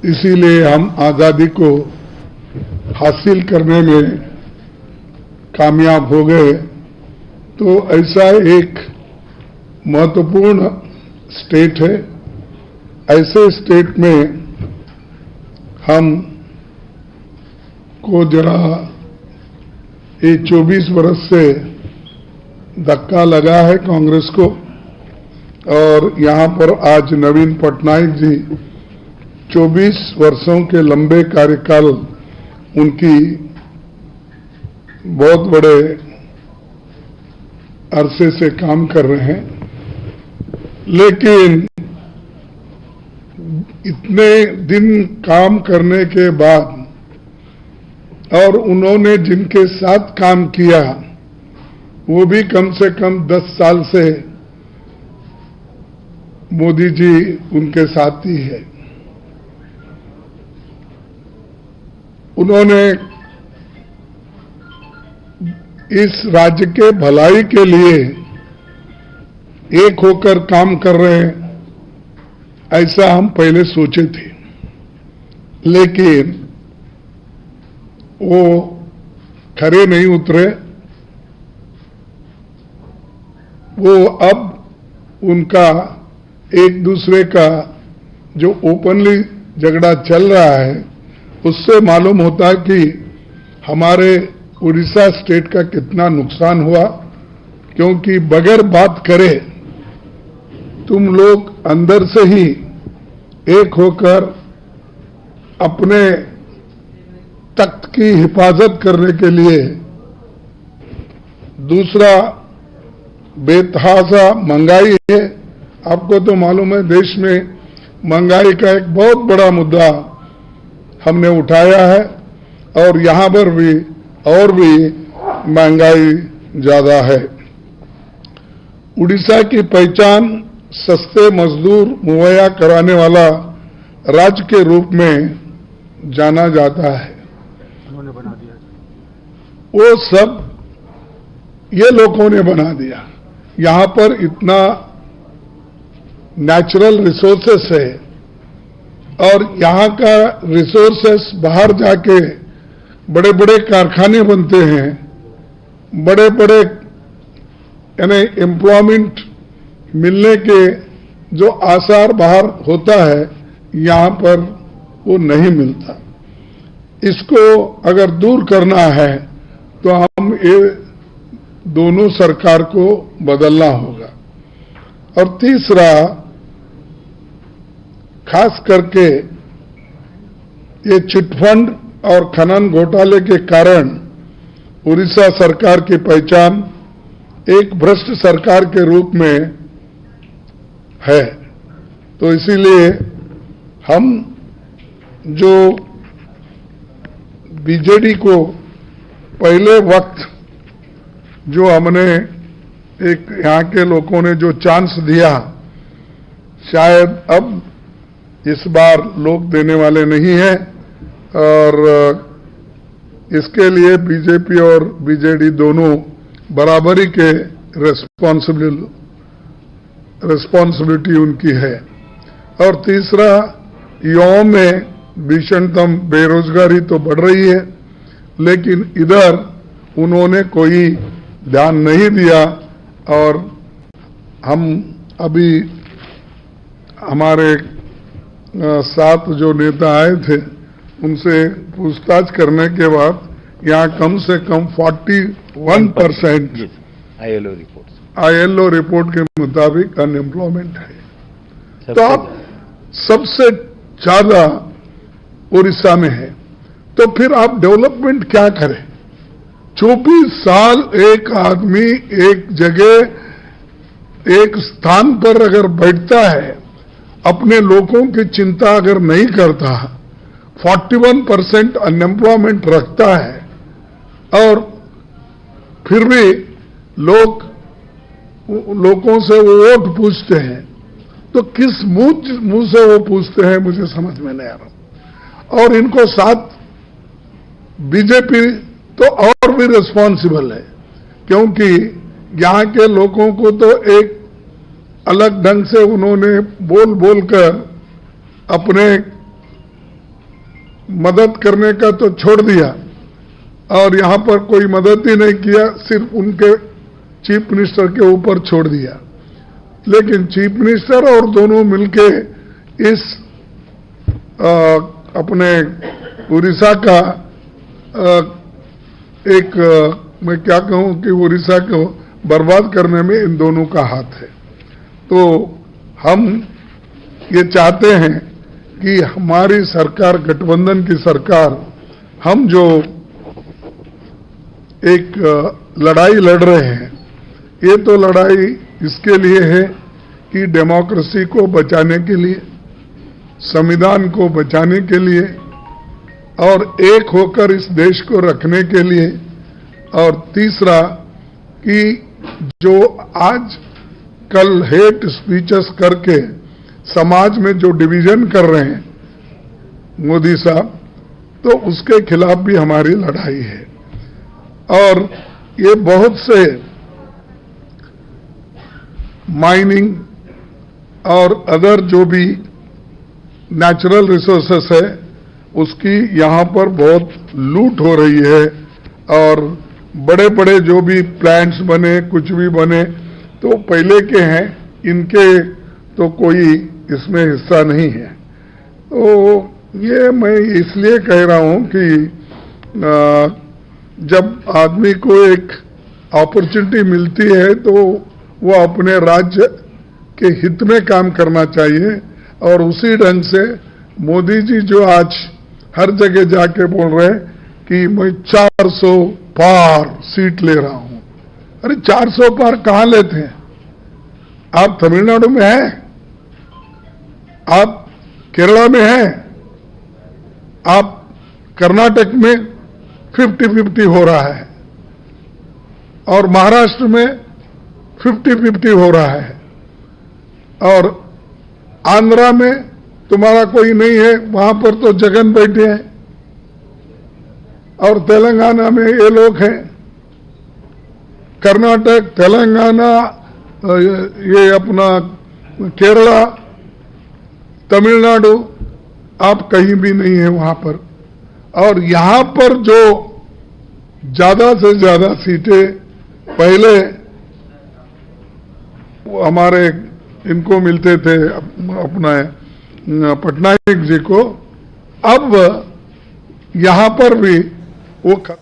इसीलिए हम आज़ादी को हासिल करने में कामयाब हो गए। तो ऐसा एक महत्वपूर्ण स्टेट है, ऐसे स्टेट में हम को जरा ये 24 वर्ष से धक्का लगा है कांग्रेस को, और यहाँ पर आज नवीन पटनायक जी 24 वर्षों के लंबे कार्यकाल उनकी बहुत बड़े अरसे से काम कर रहे हैं, लेकिन इतने दिन काम करने के बाद और उन्होंने जिनके साथ काम किया वो भी कम से कम 10 साल से मोदी जी उनके साथ ही है। उन्होंने इस राज्य के भलाई के लिए एक होकर काम कर रहे हैं, ऐसा हम पहले सोचे थे, लेकिन वो खरे नहीं उतरे। वो अब उनका एक दूसरे का जो ओपनली झगड़ा चल रहा है उससे मालूम होता है कि हमारे उड़ीसा स्टेट का कितना नुकसान हुआ, क्योंकि बगैर बात करे तुम लोग अंदर से ही एक होकर अपने तख्त की हिफाजत करने के लिए, दूसरा बेतहाशा महंगाई है। आपको तो मालूम है देश में महंगाई का एक बहुत बड़ा मुद्दा हमने उठाया है, और यहां पर भी और भी महंगाई ज्यादा है। उड़ीसा की पहचान सस्ते मजदूर मुहैया कराने वाला राज्य के रूप में जाना जाता है। उन्होंने बना दिया, वो सब ये लोगों ने बना दिया। यहां पर इतना नेचुरल रिसोर्सेस है, और यहां का रिसोर्सेस बाहर जाके बड़े बड़े कारखाने बनते हैं, बड़े बड़े यानी एम्प्लॉयमेंट मिलने के जो आसार बाहर होता है, यहां पर वो नहीं मिलता। इसको अगर दूर करना है तो हम ये दोनों सरकार को बदलना होगा। और तीसरा, खास करके ये चिटफंड और खनन घोटाले के कारण उड़ीसा सरकार की पहचान एक भ्रष्ट सरकार के रूप में है। तो इसीलिए हम जो बीजेडी को पहले वक्त जो हमने एक यहाँ के लोगों ने जो चांस दिया, शायद अब इस बार लोग देने वाले नहीं हैं, और इसके लिए बीजेपी और बीजेडी दोनों बराबरी के रिस्पॉन्सिबिलिटी उनकी है। और तीसरा, युवाओं में भीषणतम बेरोजगारी तो बढ़ रही है, लेकिन इधर उन्होंने कोई ध्यान नहीं दिया। और हम अभी हमारे साथ जो नेता आए थे उनसे पूछताछ करने के बाद यहाँ कम से कम 41% ILO रिपोर्ट के मुताबिक अनएम्प्लॉयमेंट है। तो आप सबसे ज्यादा उड़ीसा में है, तो फिर आप डेवलपमेंट क्या करें? 24 साल एक आदमी एक जगह एक स्थान पर अगर बैठता है, अपने लोगों की चिंता अगर नहीं करता, 41% अनएम्प्लॉयमेंट रखता है, और फिर भी लोगों से वो वोट पूछते हैं, तो किस मुंह से वो पूछते हैं मुझे समझ में नहीं आ रहा। और इनको साथ बीजेपी तो और भी रिस्पॉन्सिबल है, क्योंकि यहाँ के लोगों को तो एक अलग ढंग से उन्होंने बोल बोलकर अपने मदद करने का तो छोड़ दिया और यहाँ पर कोई मदद ही नहीं किया, सिर्फ उनके चीफ मिनिस्टर के ऊपर छोड़ दिया। लेकिन चीफ मिनिस्टर और दोनों मिलके इस अपने उड़ीसा का मैं क्या कहूं कि उड़ीसा को बर्बाद करने में इन दोनों का हाथ है। तो हम ये चाहते हैं कि हमारी सरकार, गठबंधन की सरकार, हम जो एक लड़ाई लड़ रहे हैं, ये तो लड़ाई इसके लिए है कि डेमोक्रेसी को बचाने के लिए, संविधान को बचाने के लिए और एक होकर इस देश को रखने के लिए, और तीसरा कि जो आज कल हेट स्पीचेस करके समाज में जो डिवीजन कर रहे हैं मोदी साहब, तो उसके खिलाफ भी हमारी लड़ाई है। और ये बहुत से माइनिंग और अदर जो भी नेचुरल रिसोर्सेस है, उसकी यहाँ पर बहुत लूट हो रही है। और बड़े बड़े जो भी प्लांट्स बने, कुछ भी बने, तो पहले के हैं, इनके तो कोई इसमें हिस्सा नहीं है। तो ये मैं इसलिए कह रहा हूं कि जब आदमी को एक अपॉर्चुनिटी मिलती है तो वो अपने राज्य के हित में काम करना चाहिए। और उसी ढंग से मोदी जी जो आज हर जगह जाके बोल रहे हैं कि मैं 400 पार सीट ले रहा हूं। अरे 400 पार कहां लेते हैं? आप तमिलनाडु में हैं, आप केरला में हैं, आप कर्नाटक में 50-50 हो रहा है और महाराष्ट्र में 50-50 हो रहा है, और आंध्रा में तुम्हारा कोई नहीं है, वहां पर तो जगन बैठे हैं, और तेलंगाना में ये लोग हैं। कर्नाटक, तेलंगाना, ये अपना केरला, तमिलनाडु, आप कहीं भी नहीं है वहां पर। और यहां पर जो ज्यादा से ज्यादा सीटें पहले हमारे इनको मिलते थे, अपना पटनायक जी को, अब यहां पर भी वो